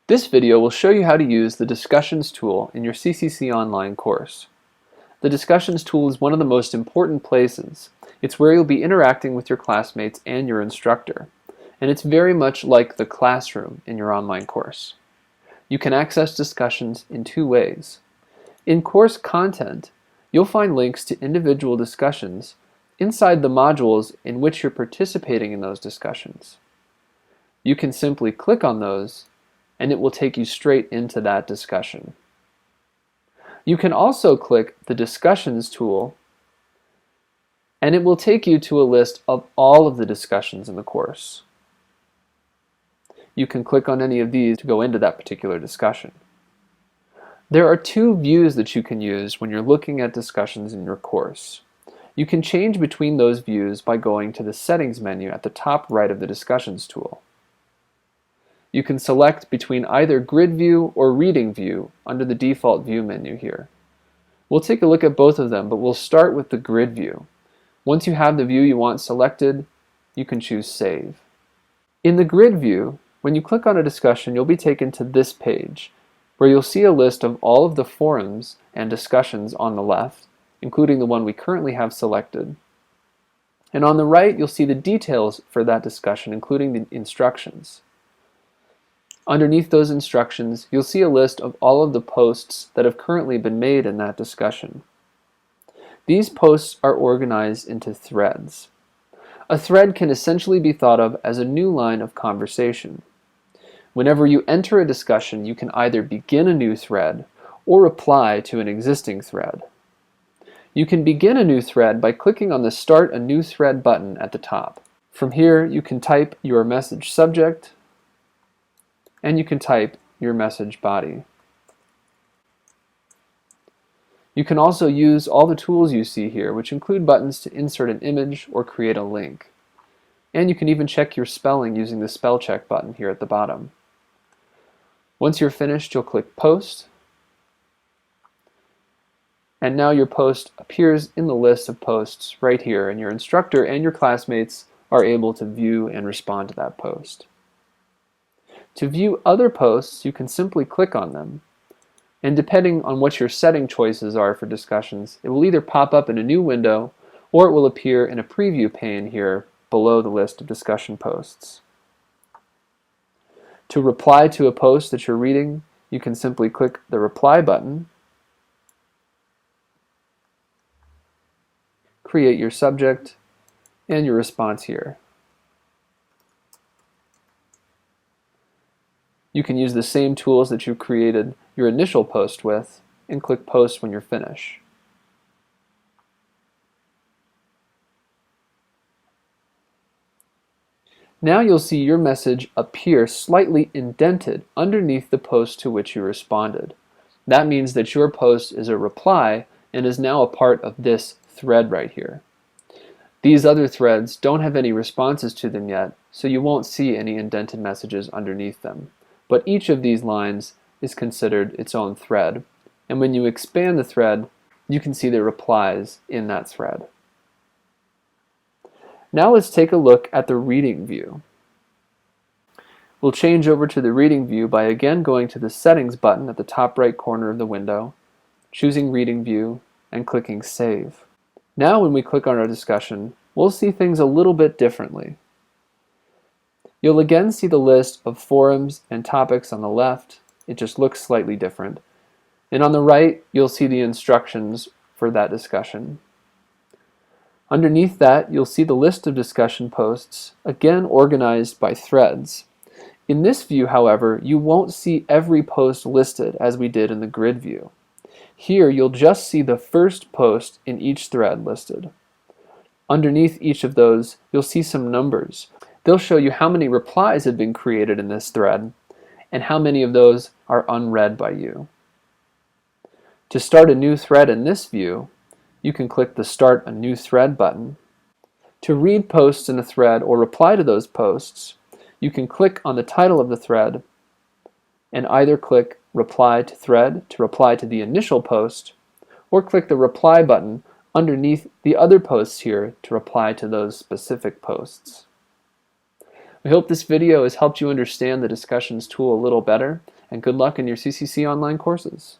This video will show you how to use the Discussions tool in your CCCOnline course. The Discussions tool is one of the most important places. It's where you'll be interacting with your classmates and your instructor, and it's very much like the classroom in your online course. You can access discussions in two ways. In course content, you'll find links to individual discussions inside the modules in which you're participating in those discussions. You can simply click on those and it will take you straight into that discussion. You can also click the Discussions tool and it will take you to a list of all of the discussions in the course. You can click on any of these to go into that particular discussion. There are two views that you can use when you're looking at discussions in your course. You can change between those views by going to the Settings menu at the top right of the Discussions tool. You can select between either Grid View or Reading View under the default view menu here. We'll take a look at both of them, but we'll start with the Grid View. Once you have the view you want selected, you can choose Save. In the Grid View, when you click on a discussion, you'll be taken to this page, where you'll see a list of all of the forums and discussions on the left, including the one we currently have selected. And on the right, you'll see the details for that discussion, including the instructions. Underneath those instructions, you'll see a list of all of the posts that have currently been made in that discussion. These posts are organized into threads. A thread can essentially be thought of as a new line of conversation. Whenever you enter a discussion, you can either begin a new thread or reply to an existing thread. You can begin a new thread by clicking on the Start a New Thread button at the top. From here, you can type your message subject, and you can type your message body. You can also use all the tools you see here, which include buttons to insert an image or create a link. And you can even check your spelling using the spell check button here at the bottom. Once you're finished, you'll click Post, and now your post appears in the list of posts right here, and your instructor and your classmates are able to view and respond to that post. To view other posts, you can simply click on them, and depending on what your setting choices are for discussions, it will either pop up in a new window or it will appear in a preview pane here below the list of discussion posts. To reply to a post that you're reading, you can simply click the Reply button, create your subject, and your response here. You can use the same tools that you created your initial post with and click Post when you're finished. Now you'll see your message appear slightly indented underneath the post to which you responded. That means that your post is a reply and is now a part of this thread right here. These other threads don't have any responses to them yet, so you won't see any indented messages underneath them. But each of these lines is considered its own thread, and when you expand the thread, you can see the replies in that thread. Now let's take a look at the Reading View. We'll change over to the Reading View by again going to the Settings button at the top right corner of the window, choosing Reading View, and clicking Save. Now when we click on our discussion, we'll see things a little bit differently. You'll again see the list of forums and topics on the left. It just looks slightly different. And on the right, you'll see the instructions for that discussion. Underneath that, you'll see the list of discussion posts, again organized by threads. In this view, however, you won't see every post listed as we did in the Grid View. Here, you'll just see the first post in each thread listed. Underneath each of those, you'll see some numbers. They'll show you how many replies have been created in this thread and how many of those are unread by you. To start a new thread in this view, you can click the Start a New Thread button. To read posts in a thread or reply to those posts, you can click on the title of the thread and either click Reply to Thread to reply to the initial post, or click the Reply button underneath the other posts here to reply to those specific posts. We hope this video has helped you understand the discussions tool a little better, and good luck in your CCC online courses.